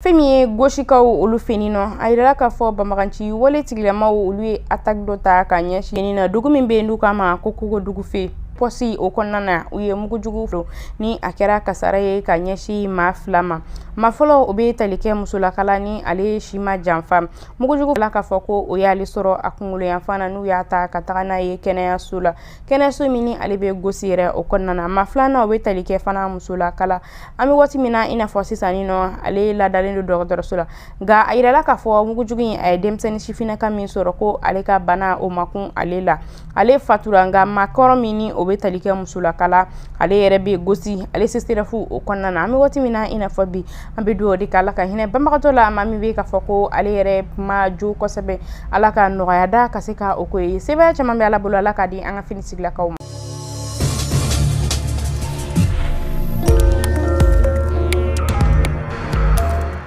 Femi goshikaw olu fenino ayira ka fo bamaganci wale tigilamaw olu ye attaque dɔ ta ka ɲɛsin na dugu min be ndu kama ko kogo dugu fe posi o kɔnɔna u ye mugujugu fo ni a kɛra kasara ye ka ɲɛsin maa fila ma ma fɔlɔ o be tali kɛ musolakala ni ale sima janfa mugujugu fila ka fɔ ko o y'ale sɔrɔ a kunkolo yanfan na n'u y'a ta ka taga n'a ye kɛnɛyaso la kɛnɛyaso min ni ale be gosi yɛrɛ o kɔnɔna ma filanan o be tali kɛ fana musolakala an be waati min na i n'a fɔ sisan ni nɔ ale ladalen do dɔgɔtɔrɔso la nga a yirala k'a fɔ mugujugu in a ye denmisɛnnin sifinaka min sɔrɔ ko ale ka bana o makun ale la ale fatura nga makɔrɔ min ni o be tali kɛ musolakala ale yɛrɛ be gosi ale seserafu o kɔnɔna na an be waati min na i n'a fɔ bi an be duwawu de kɛ Ala ka hinɛ banbagatɔ la maa min be k'a fɔ ko ale yɛrɛ ma jo kosɛbɛ Ala ka nɔgɔya da ka se ka o ko ye sebaya caman be Ala bolo Ala ka di an ka finitigilakaw ma.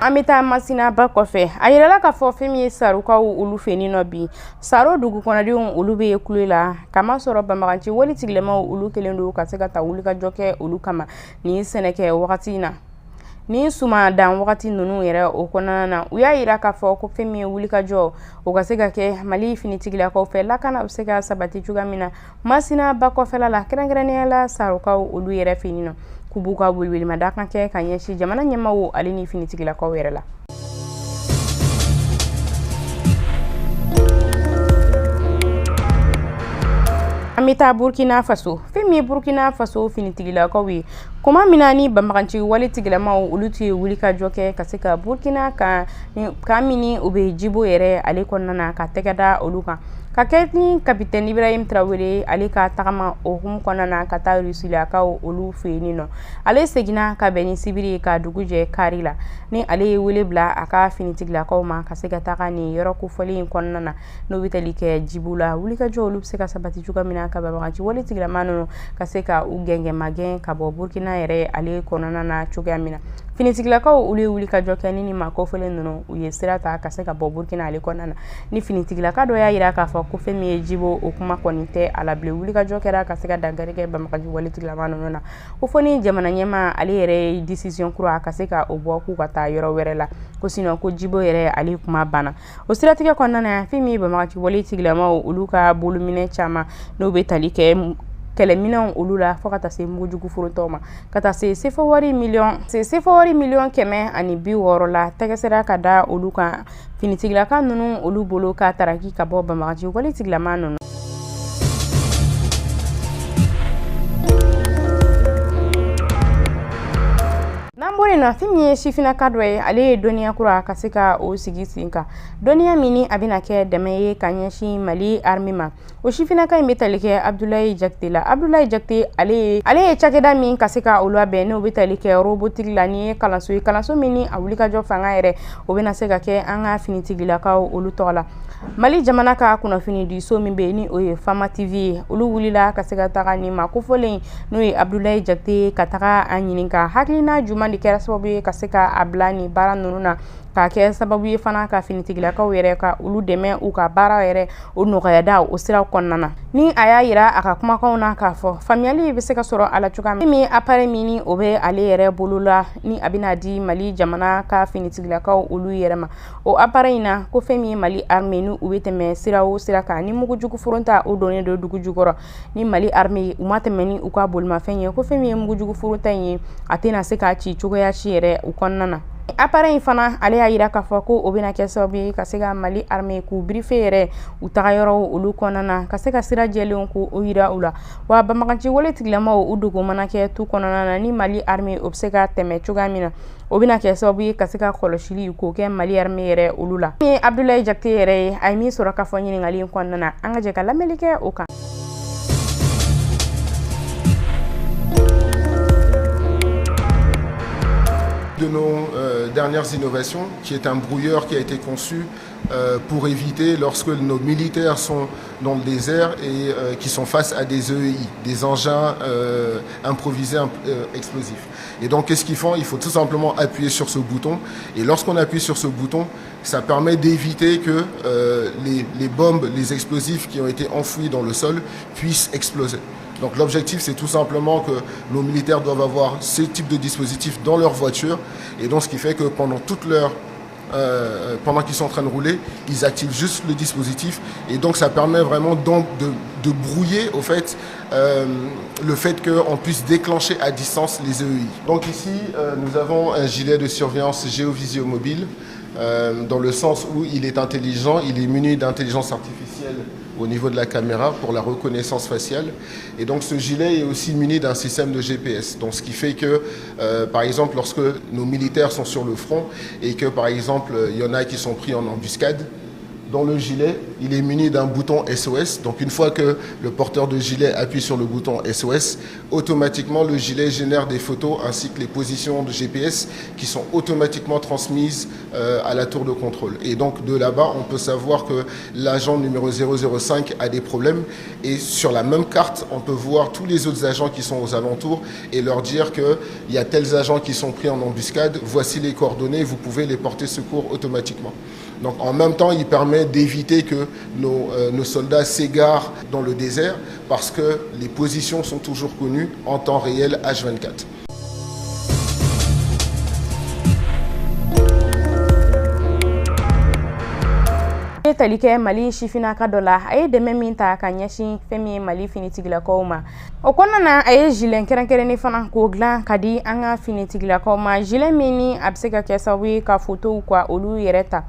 An bɛ taa Masinaba kɔfɛ a yirala k'a fɔ fɛn min ye Sarukaw olu feni nɔ bi Saro dugu kɔnɔdenw olu bɛ kule la kama sɔrɔ bamaganci wali tigilamaw olu kelen do ka se ka taa wulikajɔ kɛ olu kama ni sɛnɛkɛ wagati na ni suma dan wagati ninnu yɛrɛ o kɔnɔna na u y'a yira k'a fɔ ko fɛn min ye wulikajɔ o ka se ka kɛ Mali finitigilakaw fɛ lakana bɛ se ka sabati cogoya min na Masinaba kɔfɛla la kɛrɛnkɛrɛnnenya la Sarukaw olu yɛrɛ feni nɔ k'u b'u ka welewelemada kan kɛ ka ɲɛsin jamana ɲɛmaaw ale ni finitigilakaw yɛrɛ la. An bɛ taa Burkina Faso fɛn min ye Burkina Faso finitigilakaw ye kuma min na ni bamaganci wale tigilamaw olu tun ye wulikajɔ kɛ ka se ka Burkina kan min u bɛ jibo yɛrɛ ale kɔnɔna na ka tɛgɛ da olu kan ka kɛ ni kapitɛni Ibrahim Traoré ale ka tagama o hukumu kɔnɔna na ka taa Rusilakaw olu fɛ yen nɔ ale seginna ka bɛn ni sibiri ka dugu jɛ kari la ni ale ye wele bila a ka finitigilakaw ma ka se ka taga nin yɔrɔ kofɔli in kɔnɔna na n'o bɛ tali kɛ jibo la wulikajɔ olu bɛ se ka sabati cogoya min na ka bamaganci wale tigilama ninnu ka se ka u gɛngɛmagɛn ka bɔ Burkina yɛrɛ ale kɔnɔna na cogoya min na finitigilakaw olu ye wulikajɔ kɛ ni maa kofɔlen ninnu u ye sira ta ka se ka bɔ Burkina ale kɔnɔna na ni finitigilaka dɔ y'a yira k'a fɔ ko fɛn min ye jibo o kuma kɔni tɛ a la bilen wulikajɔ kɛra ka se ka dankari kɛ bamaganci wale tigilama ninnu na ko fɔ ni jamana ɲɛmaa ale yɛrɛ ye décision kura ka se ka o bɔ k'u ka taa yɔrɔ wɛrɛ la ko sinon ko jibo yɛrɛ ale kuma banna o siratigɛ kɔnɔna na fɛn min ye bamaganci wale tigilamaw olu ka bolominɛ caman n'o bɛ tali kɛ kɛlɛminɛnw olu la fo ka taa se mugujugu forotɔw ma ka taa se sefa wari miliyɔn 160 la tɛgɛsɛra ka da olu kan finitigilaka ninnu olu bolo ka taraki ka bɔ bamaganci wale tigilama ninnu. na fɛn min ye sifinaka dɔ ye ale ye dɔnniya kura ka se ka o sigi sen kan dɔnniya min ni a bɛna kɛ dɛmɛ ye ka ɲɛsin Mali armée ma o sifinaka in bɛ tali kɛ Abdoulaye Jakite la Abdoulaye Jakite ale ye cakɛda min ka se ka o labɛn n'o bɛ tali kɛ robotique la ni ye kalanso min ni a wulikajɔ fanga yɛrɛ o bɛna se ka kɛ an ka finitigilakaw olu tɔgɔ la Mali jamana ka kunnafoni di so min bɛ ni o ye Fama TV ye olu wulila ka se ka taga ni ma kofɔlen n'o ye Abdoulaye Jakite ka taga an ɲininka hakilina jumɛn de kɛra sababu ye ka se ka a bila ni baara ninnu na ka kɛ sababu ye fana ka finitigilakaw yɛrɛ ka olu dɛmɛ u ka baara yɛrɛ o nɔgɔya da o siraw kɔnɔna na ni a y'a yira a ka kumakanw na k'a fɔ faamuyali bɛ se ka sɔrɔ a la cogoya min appareil min ni o bɛ ale yɛrɛ bolo la ni a bɛna di Mali jamana ka finitigilakaw olu yɛrɛ ma o appareil in na ko fɛn min ye Mali armée ni u bɛ tɛmɛ sira o sira kan ni mugujugu foronta o donnen do dugu jukɔrɔ ni Mali armée u ma tɛmɛ ni u ka bolimafɛn ye ko fɛn min ye mugujugu foronta in ye a tɛna se ka ci cogoya si yɛrɛ u kɔnɔna na appareil in fana ale y'a yira k'a fɔ ko o bɛna kɛ sababu ye ka se ka Mali armée k'u briefé yɛrɛ u taga yɔrɔ olu kɔnɔna na ka se ka sira jɛlenw ko o yira u la wa bamaganci wale tigilamaw u dogo mana kɛ tu kɔnɔna na ni Mali armée o bɛ se ka tɛmɛ cogoya min na o bɛna kɛ sababu ye ka se ka kɔlɔsili k'o kɛ Mali armée yɛrɛ olu la ni Abdoulaye Jakite yɛrɛ ye a ye min sɔrɔ k'a fɔ ɲininkali in kɔnɔna na an ka jɛ ka lamɛnli kɛ o kan. De nos dernières innovations, qui est un brouilleur qui a été conçu pour éviter lorsque nos militaires sont dans le désert et qui sont face à des EEI, des engins improvisés explosifs. Et donc qu'est-ce qu'ils font? Il faut tout simplement appuyer sur ce bouton et lorsqu'on appuie sur ce bouton, ça permet d'éviter que les bombes, les explosifs qui ont été enfouis dans le sol puissent exploser. Donc l'objectif, c'est tout simplement que nos militaires doivent avoir ce type de dispositif dans leur voiture. Et donc ce qui fait que pendant pendant qu'ils sont en train de rouler, ils activent juste le dispositif. Et donc ça permet vraiment donc de brouiller au fait, le fait qu'on puisse déclencher à distance les EEI. Donc ici, nous avons un gilet de surveillance géovisio mobile, dans le sens où il est intelligent, il est muni d'intelligence artificielle au niveau de la caméra pour la reconnaissance faciale. Et donc ce gilet est aussi muni d'un système de GPS. Donc ce qui fait que, par exemple, lorsque nos militaires sont sur le front et que, par exemple, il y en a qui sont pris en embuscade, dans le gilet, il est muni d'un bouton SOS. Donc une fois que le porteur de gilet appuie sur le bouton SOS, automatiquement le gilet génère des photos ainsi que les positions de GPS qui sont automatiquement transmises à la tour de contrôle. Et donc de là-bas, on peut savoir que l'agent numéro 005 a des problèmes. Et sur la même carte, on peut voir tous les autres agents qui sont aux alentours et leur dire qu'il y a tels agents qui sont pris en embuscade, voici les coordonnées, vous pouvez les porter secours automatiquement. Donc en même temps, il permet d'éviter que nos soldats s'égarent dans le désert parce que les positions sont toujours connues en temps réel H24. Tali kɛ Mali sifinaka dɔ la a ye dɛmɛ min ta ka ɲɛsin fɛn min ye Mali finitigilakaw ma. O kɔnɔna na a ye gilet kɛrɛnkɛrɛnnen fana k'o dilan ka di an ka finitigilakaw ma. Gilet min ni a bɛ se ka kɛ sababu ye ka photow ka olu yɛrɛ ta.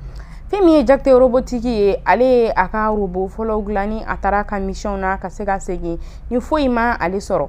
Fɛn min ye Jakite robotiki ye, ale ye a ka robot fɔlɔw dilan ni a taara ka mission na ka se ka segin ni foyi ma ale sɔrɔ.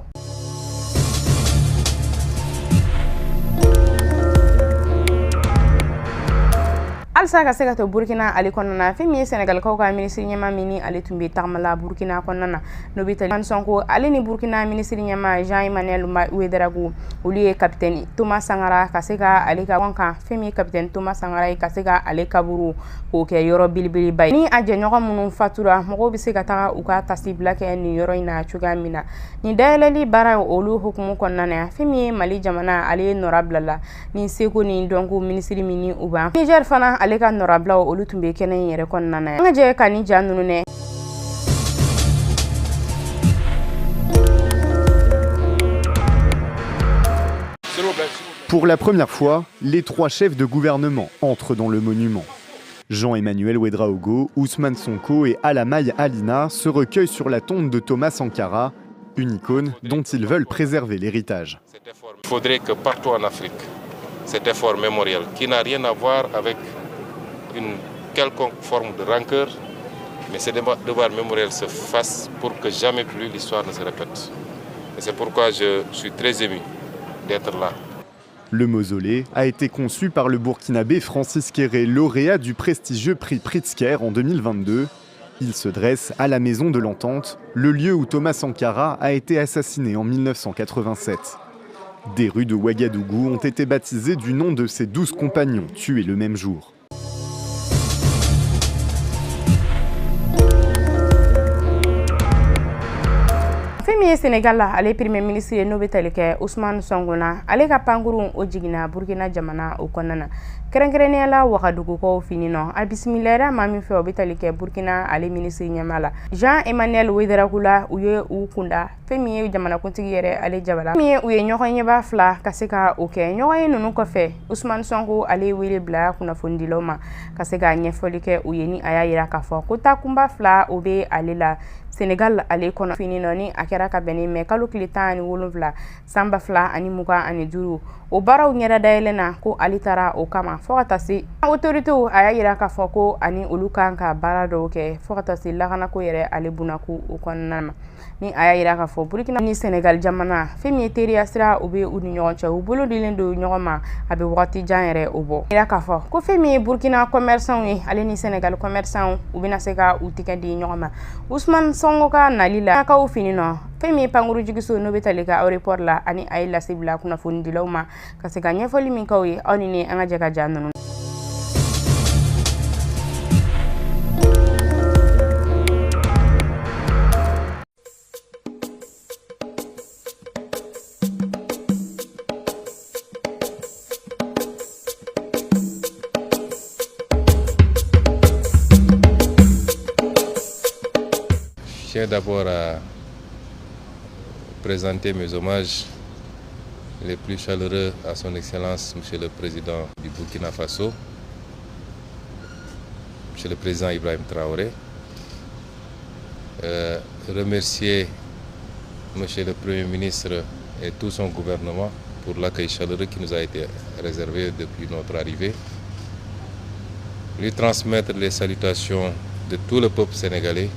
Alsa ka se ka to Burkina ale kɔnɔna na, fɛn min ye Senegalikaw ka minisiri ɲɛma min ni ale tun bɛ tagamala Burkina kɔnɔna na n'o bɛ tali Sonko, ale ni Burkina minisiri ɲɛma Jean-Emmanuel Ouédraogo olu ye kapitɛni Thomas Sankara ka se ka ale ka kan, fɛn min ye kapitɛni Thomas Sankara ye ka se ka ale kaburu k'o kɛ yɔrɔ belebeleba ye. Ni a jɛɲɔgɔn minnu fatura, mɔgɔw bɛ se ka taga u ka tasibila kɛ nin yɔrɔ in na cogoya min na. Nin dayɛlɛli baara olu hukumu kɔnɔna na, fɛn min ye Mali jamana ale ye nɔra bilala ni seko ni dɔnko minisiri min ni u b'an. Niger fana ale ka nɔrablaw olu tun bɛ kɛnɛ in yɛrɛ kɔnɔna na. An ka jɛ ka ni ja ninnu nɛ. Pour la première fois, les trois chefs de gouvernement entrent dans le monument. Jean-Emmanuel Ouédraogo, Ousmane Sonko et Alamaye Alina se recueillent sur la tombe de Thomas Sankara, une icône dont ils veulent préserver l'héritage. Il faudrait que partout en Afrique, cet effort mémoriel, qui n'a rien à voir avec une quelconque forme de rancœur, mais ce devoir mémoriel se fasse pour que jamais plus l'histoire ne se répète. Et c'est pourquoi je suis très ému d'être là. Le mausolée a été conçu par le Burkinabé Francis Kéré, lauréat du prestigieux prix Pritzker en 2022. Il se dresse à la Maison de l'Entente, le lieu où Thomas Sankara a été assassiné en 1987. Des rues de Ouagadougou ont été baptisées du nom de ses 12 compagnons tués le même jour. Fɛn min ye Sénégal la ale premier ministre ye n'o bɛ tali kɛ Ousmane Sonko na, ale ka pankuru o jiginna Burkina jamana o kɔnɔna na. Kɛrɛnkɛrɛnnenya la Ouagadougoukaw fini nɔ. A bisimilera maa min fɛ o bɛ tali kɛ Burkina ale ministre ɲɛma la. Jean-Emmanuel Ouédraogo la u ye u kunda. Fɛn min ye jamanakuntigi yɛrɛ ale jabala. Fɛn min ye u ye ɲɔgɔn ɲɛba fila ka se ka o kɛ. Ɲɔgɔn ye ninnu kɔfɛ Ousmane Sonko ale ye wele bila kunnafonidilaw ma ka se ka ɲɛfɔli kɛ u ye ni a y'a yira k'a fɔ ko taakunba fila o bɛ ale la. Sénégal ale kɔnɔ fini nɔ ni a kɛra ka bɛn ni mɛ kalo tile 17 san 2025 o baaraw ɲɛda dayɛlɛnna ko ale taara o kama fɔ ka taa se autoritéw a y'a yira k'a fɔ ko ani olu kan ka baara dɔw kɛ fɔ ka taa se lakanako yɛrɛ ale bunako o kɔnɔna ma ni a y'a yira k'a fɔ Burkina ni Sénégal jamana fɛn min ye teriya sira o bɛ u ni ɲɔgɔn cɛ u bolo dilen don ɲɔgɔn ma a bɛ wagati jan yɛrɛ o bɔ yira k'a fɔ ko fɛn min ye Burkina commerçant ye ale ni Sénégal commerçant u bɛna se ka u tigɛ di ɲɔgɔn ma. Ousmane Sonko ka nali la kaw fini nɔ fɛn min ye pankuru jigiso n'o bɛ tali ka aéroport la ani a ye lase bila kunnafonidilaw ma ka se ka ɲɛfɔli min k'aw ye aw ni an ka jɛ ka ja ninnu. Je tiens d'abord à présenter mes hommages les plus chaleureux à son Excellence, Monsieur le Président du Burkina Faso, Monsieur le Président Ibrahim Traoré. Remercier Monsieur le Premier ministre et tout son gouvernement pour l'accueil chaleureux qui nous a été réservé depuis notre arrivée. Lui transmettre les salutations de tout le peuple sénégalais,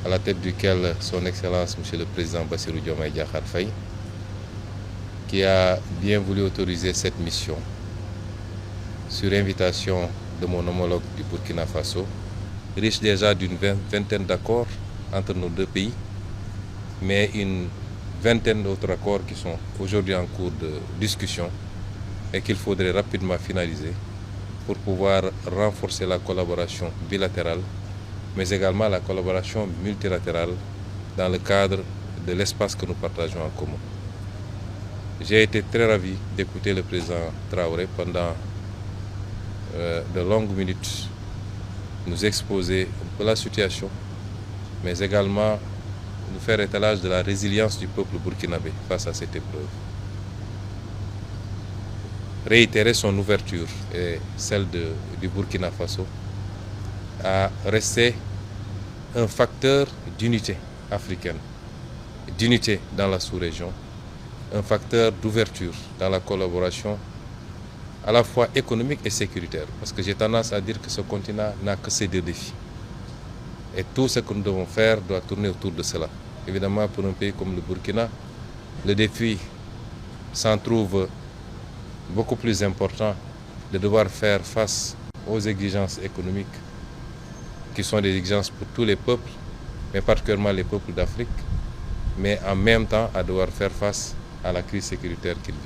à la tête duquel son Excellence Monsieur le Président Bassirou Diomaye Diakhar Faye, qui a bien voulu autoriser cette mission sur invitation de mon homologue du Burkina Faso, riche déjà d'une vingtaine d'accords entre nos deux pays, mais une vingtaine d'autres accords qui sont aujourd'hui en cours de discussion et qu'il faudrait rapidement finaliser pour pouvoir renforcer la collaboration bilatérale, mais également la collaboration multilatérale dans le cadre de l'espace que nous partageons en commun. J'ai été très ravi d'écouter le président Traoré pendant de longues minutes nous exposer un peu la situation, mais également nous faire étalage de la résilience du peuple burkinabé face à cette épreuve. Réitérer son ouverture et celle du Burkina Faso à rester un facteur d'unité africaine, d'unité dans la sous-région, un facteur d'ouverture dans la collaboration à la fois économique et sécuritaire, parce que j'ai tendance à dire que ce continent n'a que ces deux défis. Et tout ce que nous devons faire doit tourner autour de cela. Évidemment, pour un pays comme le Burkina, le défi s'en trouve beaucoup plus important de devoir faire face aux exigences économiques qui sont des exigences pour tous les peuples, mais particulièrement les peuples d'Afrique, mais en même temps à devoir faire face à la crise sécuritaire qu'il vit.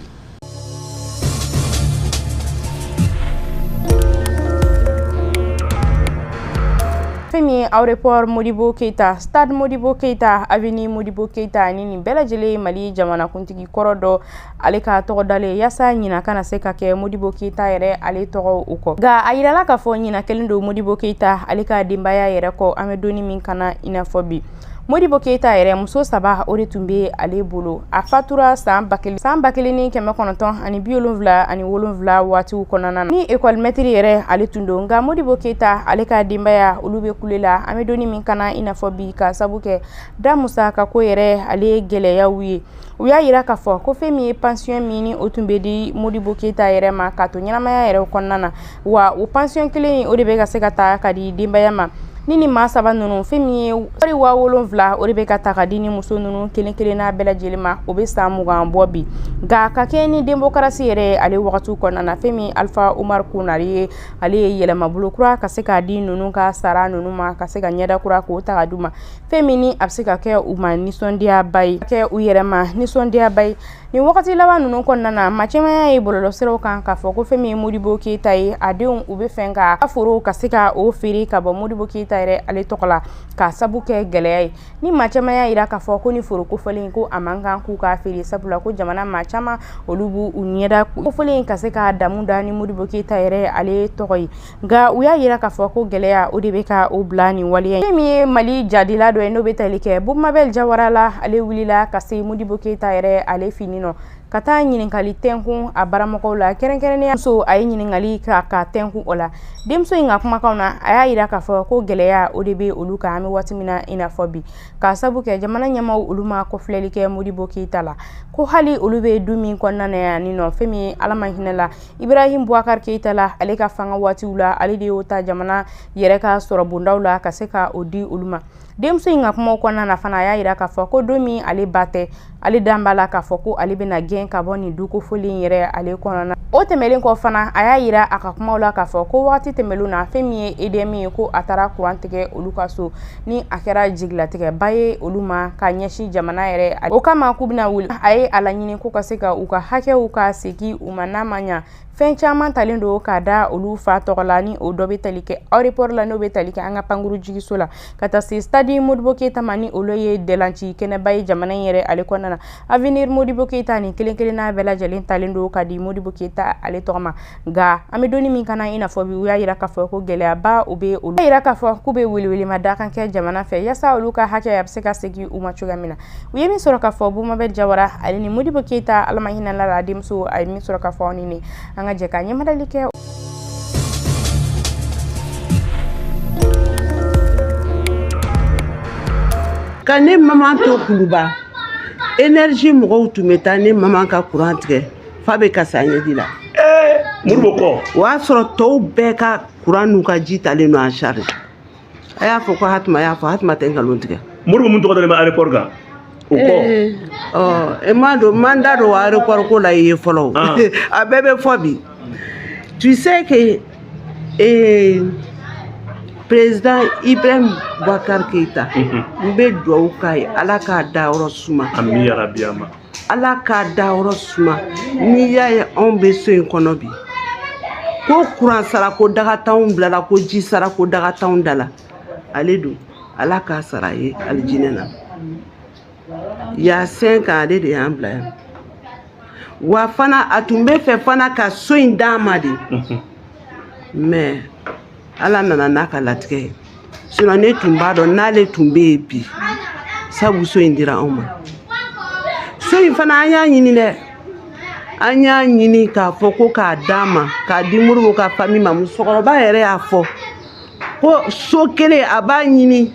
Femi aéroport Modibo Keita, stade Modibo Keita, avenue Modibo Keita ni nin bɛɛ lajɛlen Mali jamana kuntigi kɔrɔ dɔ ale ka tɔgɔ dalen yasa ɲina kana se ka kɛ Modibo Keita yɛrɛ ale tɔgɔ u kɔ. Nga a yirala ka fɔ ɲina kelen do Modibo Keita ale ka denbaya yɛrɛ kɔ an bɛ donni min kana i n'a fɔ bi. Modibo Keita yɛrɛ muso 3 o de tun bɛ ale bolo. A fatura san 1977 waatiw kɔnɔna na. Ni école maître yɛrɛ ale tun don nka Modibo Keita ale ka denbaya olu bɛ kulela an bɛ donni min kana i n'a fɔ bi ka sabu kɛ da musaka ko yɛrɛ ale gɛlɛyaw ye. U y'a yira k'a fɔ ko fɛn min ye pension min ni o tun bɛ di Modibo Keita yɛrɛ ma ka to ɲɛnamaya yɛrɛ kɔnɔna na wa o pension kelen o de bɛ ka se ka taa ka di denbaya ma. Ni maa 3 ninnu fɛn min ye wari 7000 o de bɛ ka ta ka di ni muso ninnu kelen kelen na bɛɛ lajɛlen ma o bɛ san 20 bɔ bi nka ka kɛ ni démocratie yɛrɛ ale wagatiw kɔnɔna na fɛn min Alpha Umar Konare ale ye yɛlɛma bolo kura ka se ka di ninnu ka sara ninnu ma ka se ka ɲɛda kura k'o ta ka d'u ma fɛn min ni a bɛ se ka kɛ u ma nisɔndiyaba ye kɛ u yɛrɛ ma nisɔndiyaba ye ni wagati laban ninnu kɔnɔna na maa caman ye bɔlɔlɔsiraw kan k'a fɔ ko fɛn min ye Modibo Keita ye a denw u bɛ fɛn ka foro ka se ka o feere ka bɔ Modibo Keita yɛrɛ ale tɔgɔ la ka sabu kɛ gɛlɛya ye ni maa caman y'a yira k'a fɔ ko ni foro kofɔlen ko a man kan k'u ka feere sabula ko jamana maa caman olu b'u ɲɛda kofɔlen ka se ka damu da ni Modibo Keita yɛrɛ ale tɔgɔ ye nka u y'a yira k'a fɔ ko gɛlɛya o de bɛ ka o bila nin waleya ye min ye Mali jadila dɔ ye n'o bɛ tali kɛ Boumabel Jawara la ale wulila ka se Modibo Keita yɛrɛ ale fini nɔ ka taa ɲininkali tɛnkun a baramɔgɔw la kɛrɛnkɛrɛnnenya muso a ye ɲininkali ka tɛnkun o la denmuso in ka kumakanw na a y'a yira k'a fɔ ko gɛlɛya o de bɛ olu kan an bɛ waati min na i n'a fɔ bi ka sabu kɛ jamana ɲɛmaaw olu ma kɔfilɛli kɛ Modibo Keita la ko hali olu bɛ du min kɔnɔna na yan nɔ fɛn min ye Ala ma hinɛ la Ibrahim Boubacar Keita la ale ka fanga waatiw la ale de y'o ta jamana yɛrɛ ka sɔrɔ bondaw la ka se ka o di olu ma denmuso in ka kumaw kɔnɔna na fana a y'a yira k'a fɔ ko don min ale ba tɛ ale dan b'a la k'a fɔ ko ale bɛna gɛn ka bɔ nin dukofɔli yɛrɛ ale kɔnɔna o tɛmɛlen kɔ fana a y'a yira a ka kumaw la k'a fɔ ko wagati tɛmɛlenw na fɛn min ye EDM ye ko a taara courant tigɛ olu ka so ni a kɛra jigilatigɛba ye olu ma ka ɲɛsin jamana yɛrɛ o kama k'u bɛna wuli a ye a laɲini ko ka se ka u ka hakɛw ka segin u ma n'a ma ɲa fen caman talen do ka da olu fa tɔgɔla ni o dɔ bɛ tali kɛ aéroport la n'o bɛ tali kɛ an ka pankuru jigiso la ka taa se stade Modibo Keita ma ni olu ye delanci kɛnɛba ye jamana in yɛrɛ ale kɔnɔna na avenir Modibo Keita ni kelen-kelenna bɛɛ lajɛlen talen do ka di Modibo Keita ale tɔgɔ ma nka an bɛ donni min kana i n'a fɔ bi u y'a yira k'a fɔ ko gɛlɛyaba o bɛ olu yira k'a fɔ k'u bɛ welewelema da kan kɛ jamana fɛ yasa olu ka hakɛ a bɛ se ka segin u ma cogoya min na u ye min sɔrɔ k'a fɔ Bumabel Jawara ale ni Modibo Keita ala ma hinɛ la denmuso a ye min sɔrɔ k'a fɔ ni an ka jɛ ka ɲɛmadali kɛ ka ne maman to kuluba énergie mɔgɔw tun bɛ taa ne maman ka courant tigɛ fa bɛ kasa ɲɛdi la Modibo kɔ o y'a sɔrɔ tɔw bɛɛ ka courant n'u ka ji talen don en charge a y'a fɔ ko Hatuma y'a fɔ Hatuma tɛ nkalon tigɛ Modibo mun tɔgɔ dalen bɛ aéroport kan o kɔ e ma don mandat do aéroport ko la ye fɔlɔ a bɛɛ bɛ fɔ bi tu sais que président Ibrahim Boubacar Keïta n bɛ dugawu k'a ye ala k'a dayɔrɔ suma ami yarabi ama ala k'a dayɔrɔ suma n'i y'a ye anw bɛ so in kɔnɔ bi ko courant sara ko dagatanw bilala ko ji sara ko dagatanw dala ale don ala k'a sara ye alijinɛ na y'a 5 ans ale de y'an bila yan wa fana a tun bɛ fɛ fana ka so in d'a ma de mais ala nana n'a ka latigɛ ye sinon ne tun b'a dɔn n'ale tun bɛ yen bi sabu so in dira anw ma so in fana an y'a ɲini dɛ an y'a ɲini k'a fɔ ko k'a d'a ma k'a di Modibo ka famille ma musokɔrɔba yɛrɛ y'a fɔ ko so kelen a b'a ɲini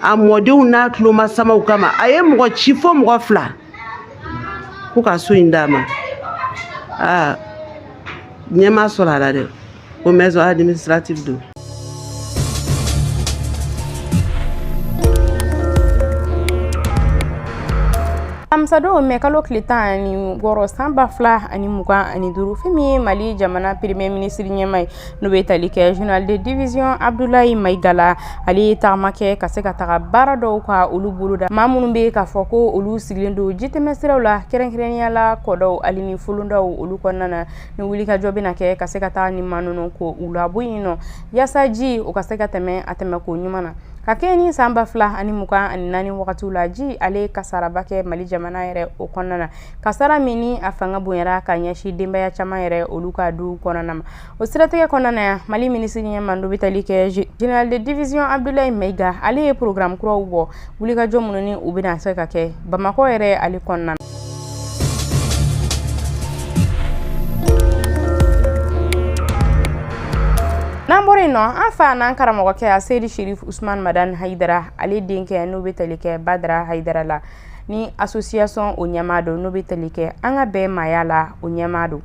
a mɔdenw n'a tulomafamaw kama a ye mɔgɔ ci fo mɔgɔ 2 ko ka so in d'a ma ɲɛma sɔrɔ a la dɛ ko maison administrative don Amsado me kalo kleta ni goro samba fla ani muka ani duru femi Mali jamana premier ministre nyamai no betali ke journal de division Abdoulaye Maïgala ali tamake ka se ka taga bara do ka olu buluda mamunu be ka foko olu siglendo jitemesrew la kerenkrenia la kodo ali ni fulunda olu konnana ni wuli ka jobe na ke ka se ka ta ni manono ko ula buyino yasaji o ka se ka teme ateme ko nyumana kakeni samba fla ani muka ani nani wakati ulaji ale kasara bake Mali jamana yɛrɛ o kɔnɔna kasara mini a fanga bonyara ka ɲɛsi denbaya caman yɛrɛ olu ka du kɔnɔna ma o siratigɛ kɔnɔna ya Mali ministre ɲɛma do bitali kɛ général de division Abdoulaye Maïga ale ye programme kuraw bɔ wulikajɔ minnu ni u bɛna se ka kɛ Bamako yɛrɛ ale kɔnɔna Nambore no afa nan karamɔgɔ kɛ Seydi Chérif Ousmane Madane Haidara ale denkɛ no betali kɛ Badara Haidara la ni association o ɲɛmaado no betali kɛ an ka bɛɛ maya la o ɲɛmaado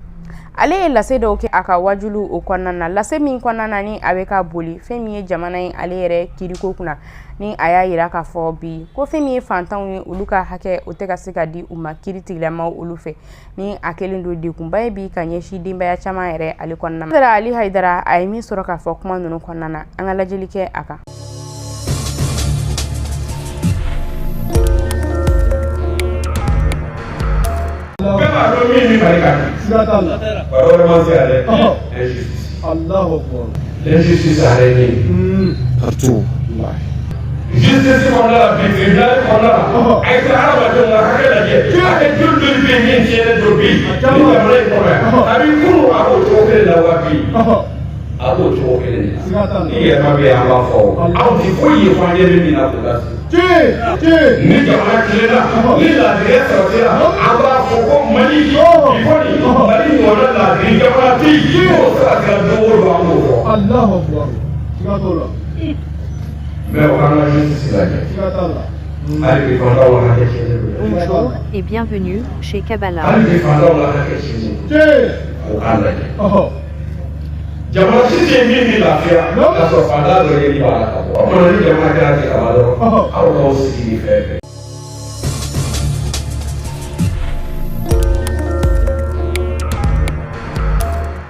ale ye lase dɔw kɛ a ka wajulu o kɔnɔna na lase min kɔnɔna ni a bɛ ka boli fɛn min ye jamana in ale yɛrɛ kiriko kunna ni a y'a yira k'a fɔ bi ko fɛn min ye fantanw ye olu ka hakɛ o tɛ ka se ka di u ma kiri tigilamaw olu fɛ ni a kelen do dekunba ye bi ka ɲɛsi denbaya caman yɛrɛ ale kɔnɔna na Badara Ali Haidara a ye min sɔrɔ k'a fɔ kuma ninnu kɔnɔna na an ka lajɛli kɛ a kan L'injustice arrêtée. Partout. Justice qu'on a, tribunal qu'on a, avec l'arbre de la Hakela, avec tout le pays qui est de pays, avec tout à retrouver la Wabi. À retrouver. Il y a ma vie à la fois. On dit qu'il y a des gens qui n'ont pas ni jamana kilela ni ladiriya sɔrɔsira an b'a fɔ ko Mali i kɔni Mali ɲɔgɔnna ladiri jamana tɛ yen o sera ka kɛra don o don an b'o fɔ. Alahu Akibaru siga t'o la. Mais o k'an ka justice lajɛ. Siga t'a la. Hali bi fantanw ka hakɛ tiɲɛnen don. Bonjour et bienvenue chez Kabbalah. Hali bi fantanw ka hakɛ tiɲɛnen don. O k'an lajɛ. Jamana si tɛ min ni lafiya k'a sɔrɔ fantan dɔ ye i b'a la ka bɔ. O kumana ni jamana kɛra ten kaba dɔrɔn aw k'aw sigi ni fɛn fɛn.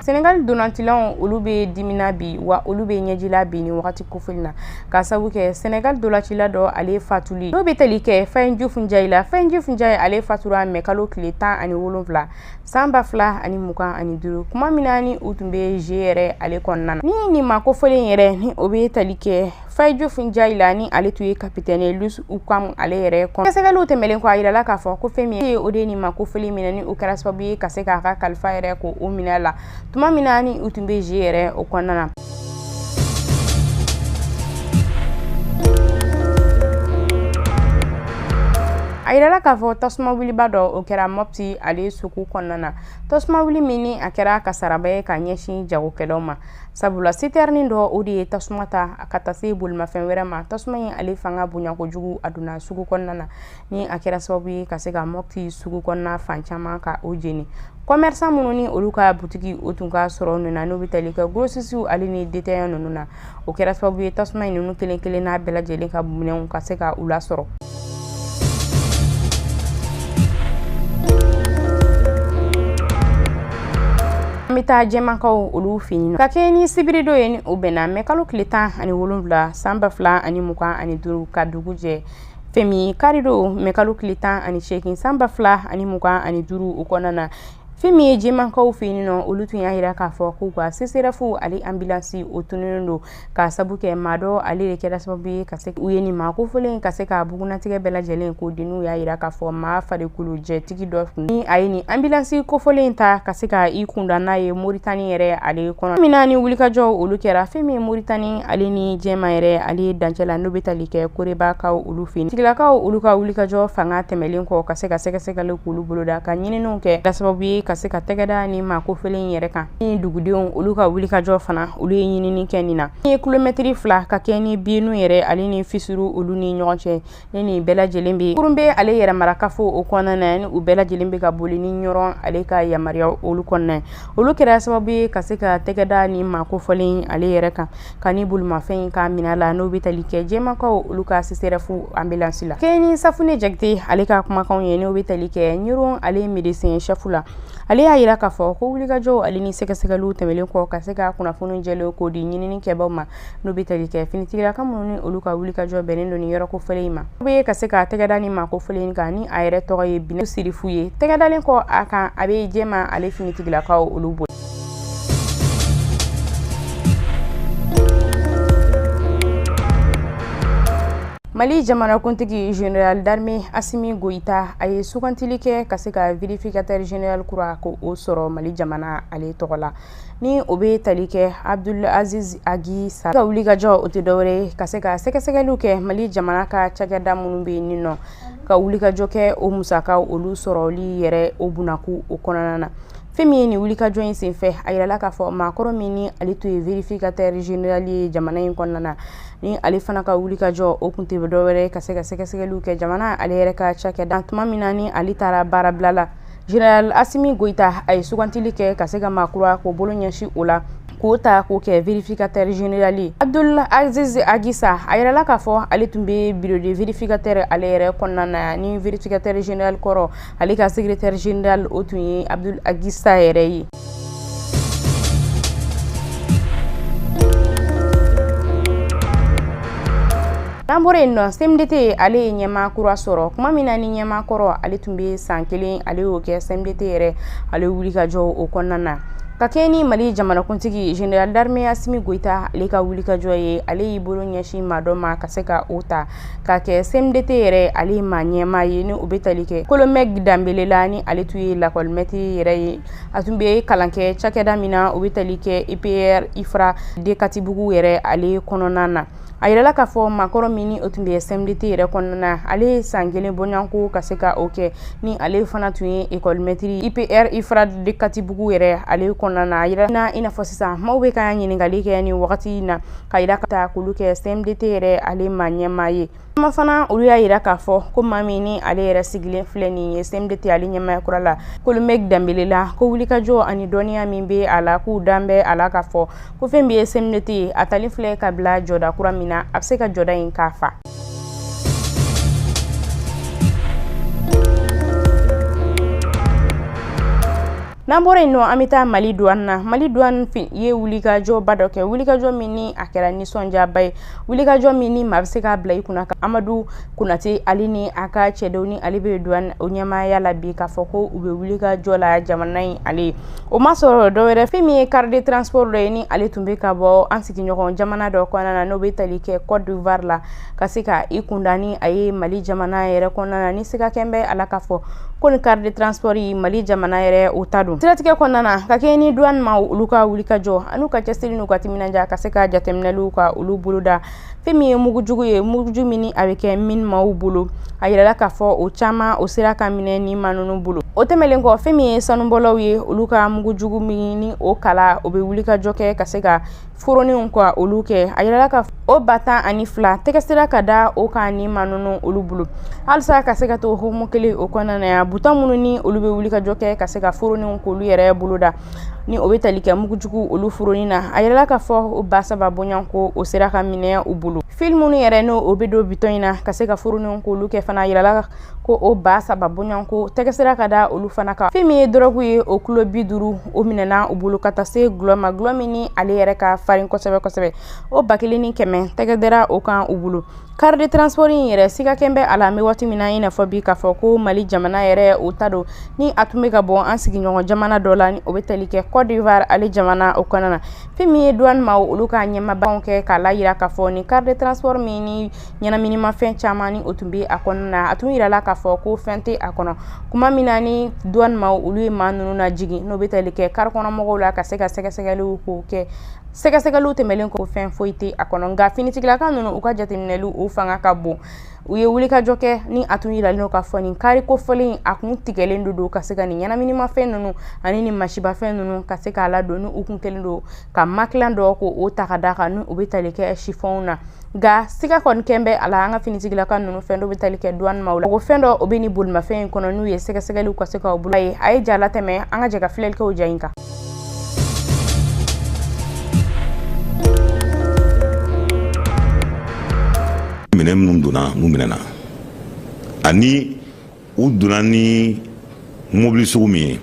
Senegal donantilanw olu be dimina bi wa olu be ɲɛjila bi ni wagati kofilina ka sabu kɛ Senegal dolacila dɔ ale fatuli no be tali kɛ Fayin Diouf Ndiaye Fayin Diouf Ndiaye ale fatura mɛ kalo tile 17 san 2025 kuma mina ni u tun be je yɛrɛ ale kɔnɔna ni ma kofolen yɛrɛ ni o be tali kɛ Fayin Diouf Ndiaye la ni ale tun ye kapitɛni Lus Ukam ale yɛrɛ kɔnɔ sɛgɛsɛgɛliw tɛmɛlen kɔ a yirala k'a fɔ ko fɛn min ye o de ni ma kofolen minɛ ni o kɛra sababu ye ka se k'a ka kalifa yɛrɛ ko o minɛ la tuma mina ni u tun be je yɛrɛ o kɔnɔna na. A yirala k'a fɔ tasuma wuliba dɔ o kɛra Mopti ale sugu kɔnɔna na tasuma wuli min ni a kɛra kasaraba ye ka ɲɛsin jagokɛlaw ma sabula citerni dɔ o de ye tasuma ta ka taa se bolimafɛn wɛrɛ ma tasuma in ale fanga bonya kojugu a donna sugu kɔnɔna na ni a kɛra sababu ye ka se ka Mopti sugu kɔnɔna fan caman ka o jeni commerçant minnu ni olu ka butigi o tun ka sɔrɔ ninnu na n'o bɛ tali kɛ grossistes ale ni détaillants ninnu na o kɛra sababu ye tasuma in ninnu kelen kelen n'a bɛɛ lajɛlen ka minɛnw ka se ka u lasɔrɔ. Mita jɛmankaw olu fini ka kɛ ni sibiri dɔ ye ni o bɛnna mɛ kalo tile 17 san 2025 ka dugu jɛ fɛmi karido mɛ kalo tile 18 san 2025 o kɔnɔna na fɛmi ye jɛmankaw fini nɔ olu tun y'a yira k'a fɔ k'u ka CCRF ale ambulance o tununen don ka sabu kɛ maa dɔ ale de kɛra sababu ye ka se u ye nin maa kofolen ka se ka bugunatigɛ bɛɛ lajɛlen k'o di n'u y'a yira k'a fɔ maa farikolo jɛtigi dɔ ni a ye nin ambulance kofolen ta ka se ka i kunda n'a ye Moritani yɛrɛ ale kɔnɔ mina ni wulikajɔ olu kɛra fɛmi ye Moritani ale ni jɛma yɛrɛ ale dancɛla n'o bɛ tali kɛ Korebakaw olu fini tigilakaw olu ka wulikajɔ fanga tɛmɛlen kɔ ka se ka sɛgɛsɛgɛli k'olu boloda ka ɲininiw kɛ ka sababu ye ka se ka tɛgɛda ni maa kofolen yɛrɛ kan ni dugudenw olu ka wulikajɔ fana olu ye ɲinini kɛ nin na ni kilomɛtiri 2 ka kɛ ni bienu yɛrɛ ale ni Fissuru olu ni ɲɔgɔn cɛ ni bɛɛ lajɛlen be kurunbe ale yɛrɛ marakafo o kɔnɔna na ni u bɛɛ lajɛlen be ka boli ni ɲɔrɔn ale ka yamaruya olu kɔnɔna olu kɛra sababu ye ka se ka tɛgɛda ni maa kofolen ale yɛrɛ kan ka ni bolimafɛn ka mina la n'o bɛ tali kɛ jɛmankaw olu ka CCRF ambulance la Keni Safune Jakite ale ka kumakanw ye n'o bɛ tali kɛ ɲɔrɔn ale médecin chef la ale y'a yira k'a fɔ ko wulikajɔ ale ni sɛgɛsɛgɛliw tɛmɛlen kɔ ka se ka kunnafoni jɛlen k'o di ɲinini kɛbaw ma n'o bɛ tali kɛ finitigilaka minnu ni olu ka wulikajɔ bɛnnen don ni yɔrɔ kofɔlen in ma o bɛ ka se ka tɛgɛda ni maa kofɔlen kan ni a yɛrɛ tɔgɔ ye Bintu Sirifu ye tɛgɛdalen kɔ a kan a bɛ jɛma ale finitigilakaw olu bolo. Mali jamanakuntigi General d'Armée Assimi Goïta a ye sugantili kɛ ka se ka vérificateur général kura ko o sɔrɔ Mali jamana ale tɔgɔ la ni o bɛ tali kɛ Abdul Aziz Agi Sa ka wulikajɔ o tɛ dɔwɛrɛ ka se ka sɛgɛsɛgɛliw kɛ Mali jamana ka cakɛda minnu bɛ yen nɔ ka wulikajɔ kɛ o musakaw olu sɔrɔli yɛrɛ o bunaku o kɔnɔna na fɛn min ye nin wulikajɔ in senfɛ a yirala k'a fɔ maakɔrɔ min ni ale tun ye vérificateur général ye jamana in kɔnɔna na ni ale fana ka wulikajɔ o kun tɛ dɔwɛrɛ ka se ka sɛgɛsɛgɛliw kɛ jamana ale yɛrɛ ka cakɛda tuma min na ni ale taara baara bila la General Assimi Goïta a ye sugantili kɛ ka se ka maakura k'o bolo ɲɛsin o la k'o ta k'o kɛ vérificateur général ye Abdul Aziz Agisa a yirala k'a fɔ ale tun bɛ bureau de vérificateur ale yɛrɛ kɔnɔna na ni vérificateur général kɔrɔ ale ka secrétaire général o tun ye Abdul Agisa yɛrɛ ye. N'an bɔra yen nɔ CMDT ale ye ɲɛmaa kura sɔrɔ kuma min na ni ɲɛmaa kɔrɔ ale tun bɛ san 1 ale y'o kɛ CMDT yɛrɛ ale wulikajɔ o kɔnɔna na ka kɛ ni Mali jamanakuntigi General d'Armée Assimi Goïta ale ka wulikajɔ ye ale y'i bolo ɲɛsin maa dɔ ma ka se ka o ta ka kɛ CMDT yɛrɛ ale ye maa ɲɛmaa ye ni o bɛ tali kɛ Kolomɛg Danbele la ni ale tun ye lakɔli maître yɛrɛ ye a tun bɛ kalan kɛ cakɛda min na o bɛ tali kɛ IPR IFRA de Katibugu yɛrɛ ale kɔnɔna na a yirala k'a fɔ maakɔrɔ min ni o tun bɛ CMDT yɛrɛ kɔnɔna na ale ye san 1 bɔɲɔgɔnko ka se ka o kɛ ni ale fana tun ye école maître IPR IFRA de Katibugu yɛrɛ ale kɔnɔna na a yira na i n'a fɔ sisan maaw bɛ ka ɲininkali kɛ ni wagati in na ka yira ka taa k'olu kɛ CMDT yɛrɛ ale maa ɲɛmaa ye kuma fana olu y'a yira k'a fɔ ko maa min ni ale yɛrɛ sigilen filɛ nin ye CMDT ale ɲɛmaa kura la Kolomɛg Danbele la ko wulikajɔ ani dɔnniya min bɛ a la k'u dan bɛ a la k'a fɔ ko fɛn bɛ ye CMDT ye a tali filɛ ka bila jɔda kura min na a bɛ se ka jɔda in k'a fa. n'an bɔra yen nɔ an bɛ taa Mali douane na. Mali douane ye wulikajɔba dɔ kɛ, wulikajɔ min ni a kɛra nisɔndiyaba ye, wulikajɔ min ni maa bɛ se k'a bila i kunna ka Amadu Konate ale ni a ka cɛdenw ni ale bɛ douane o ɲɛmaaya la bi k'a fɔ ko u bɛ wulikajɔ la jamana in ale. O ma sɔrɔ dɔwɛrɛ fɛn min ye carte de transport dɔ ye ni ale tun bɛ ka bɔ an sigiɲɔgɔn jamana dɔ kɔnɔna na n'o bɛ tali kɛ Côte d'Ivoire la ka se ka i kunda ni a ye Mali jamana yɛrɛ kɔnɔna na ni sika kɛn bɛ ala ka fɔ ko ni carte de transport yi Mali jamana yɛrɛ o ta don. Siratigɛ kɔnɔna na ka kɛ ni douane ma olu ka wulikajɔ an'u ka cɛsiri n'u ka timinanja ka se ka jateminɛliw ka olu boloda. Fɛn min ye mugujugu ye, mugujugu min ni a bɛ kɛ min maaw bolo a yirala k'a fɔ o caman o sera ka minɛ ni maa ninnu bolo. O tɛmɛlen kɔ fɛn min ye sanubɔlaw ye olu ka mugujugu min ni o kala o bɛ wulikajɔ kɛ ka se ka foroninw ka olu kɛ a yirala ka o 12 tɛgɛsira ka da o kan ni maa ninnu olu bolo. Halisa ka se ka to hokumu kelen o kɔnɔna na ya buton minnu ni olu bɛ wulikajɔ kɛ ka se ka foroninw k'olu yɛrɛ boloda ni o bɛ tali kɛ mugujugu olu foronin na a yirala k'a fɔ o 3 bɔɲɔgɔnko o sera ka minɛ u bolo. Film minnu yɛrɛ n'o o bɛ don buton in na ka se ka foroninw k'olu kɛ fana a yirala ko o 3 bɔɲɔgɔnko tɛgɛsira ka da olu fana kan. Fɛn min ye drogue ye o kilo 50 o minɛna u bolo ka taa se gulɔ ma, gulɔ min ni ale yɛrɛ ka farin kosɛbɛ kosɛbɛ o 1,100 tɛgɛdira o kan u bolo. Carte de transport in yɛrɛ sika kɛn bɛ a la an bɛ waati min na i n'a fɔ bi k'a fɔ ko Mali jamana yɛrɛ o ta don ni a tun bɛ ka bɔ an sigiɲɔgɔn jamana dɔ la ni o bɛ tali kɛ Côte d'Ivoire ale jamana o kɔnɔna na. Fɛn min ye douane ma olu ka ɲɛmaabaw kɛ k'a la yira k'a fɔ ni carte de transport min ni ɲɛnaminimafɛn caman ni o tun bɛ a kɔnɔna na a tun yirala k'a fɔ ko fɛn tɛ a kɔnɔ. Kuma min na ni douane ma olu ye maa ninnu lajigin n'o bɛ tali kɛ carré kɔnɔ mɔgɔw la ka se ka sɛgɛsɛgɛliw k'o kɛ. Sɛgɛsɛgɛliw tɛmɛlen kɔ fɛn foyi tɛ a kɔnɔ nka finitigilaka ninnu u ka jateminɛliw o fanga ka bon. U ye wulikajɔ kɛ ni a tun yiralen don k'a fɔ nin carré kofɔlen a kun tigɛlen don ka se ka nin ɲɛnaminimafɛn ninnu ani nin masibafɛn ninnu ka se k'a ladon ni u kun kɛlen don ka makilan dɔ ko o ta ka da kan ni u bɛ tali kɛ chiffon na. Nka siga kɔni kɛn bɛ a la an ka finitigilaka ninnu fɛn dɔ bɛ tali kɛ douane ma o la. O fɛn dɔ o bɛ nin bolimafɛn in kɔnɔ n'u ye sɛgɛsɛgɛliw ka se k'o bolo. A ye ja latɛmɛ an ka jɛ ka filɛlikɛw ja in kan. Minɛn minnu donna n'u minɛna ani u donna ni mobili sugu min ye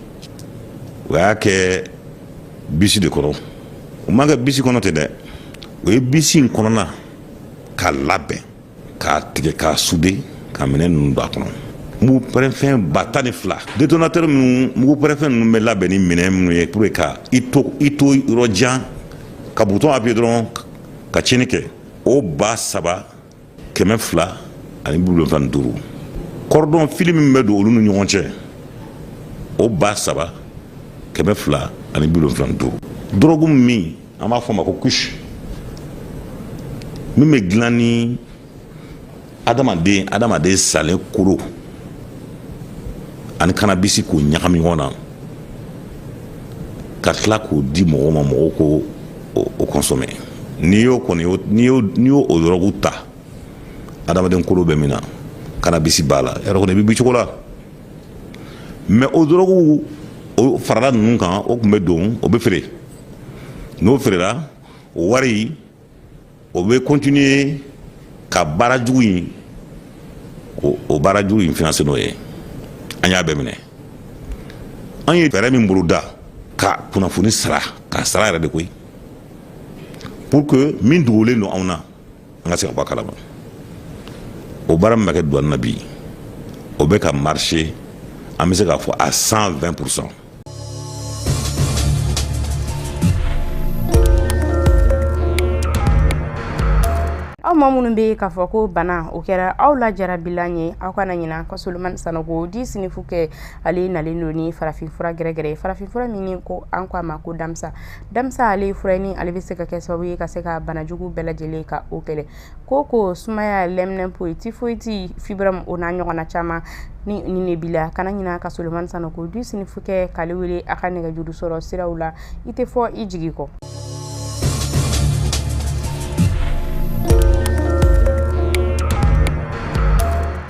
o y'a kɛ bisi de kɔnɔ o ma kɛ bisi kɔnɔ tɛ dɛ o ye bisi in kɔnɔna k'a labɛn k'a tigɛ k'a sude ka minɛn ninnu don a kɔnɔ. Mugu pɛrɛnfɛn 12 détonateur minnu mugu pɛrɛnfɛn ninnu bɛ labɛn ni minɛn minnu ye pour que ka i to yɔrɔ jan ka bouton appuyer dɔrɔn ka tiɲɛni kɛ o 3,275 cordon fil min bɛ don olu ni ɲɔgɔn cɛ o 3,275 drogue min an b'a fɔ o ma ko couche min bɛ dilan ni adamaden salen kolo ani cannabis k'o ɲagami ɲɔgɔn na ka tila k'o di mɔgɔw ma mɔgɔw ko o consommer n'i y'o o drogue ta adamaden kolo bɛ min na cannabis b'a la yɔrɔ kɔni i bɛ bi cogo la mais o drogue o farala ninnu kan o tun bɛ don o bɛ feere n'o feerela o wari o bɛ continuer ka baara jugu in o baara jugu in financer n'o ye an y'a bɛɛ minɛ an ye fɛɛrɛ min boloda ka kunnafoni sara k'a sara yɛrɛ de koyi pour que min dogolen don anw na an ka se ka bɔ a kalama o baara min bɛ kɛ douane na bi o bɛ ka marcher an bɛ se k'a fɔ à 120%. Aw ma minnu bɛ k'a fɔ ko bana o kɛra aw la jarabilan ye aw kana ɲina ko Solomani Sanogo di sinifu kɛ ale nalen don ni farafinfura gɛrɛgɛrɛ farafinfura min ko an ko a ma ko damsa ale fura ni ale bɛ se ka kɛ sababu ye ka se ka banajugu bɛɛ lajɛlen ka o kɛlɛ ko sumaya lɛminɛnpo tifoyiti fibrom o n'a ɲɔgɔnna caman ni ne bila kana ɲina ka Solomani Sanogo di sinifu kɛ k'ale wele a ka nɛgɛjuru sɔrɔ siraw la i tɛ fɔ i jigi kɔ.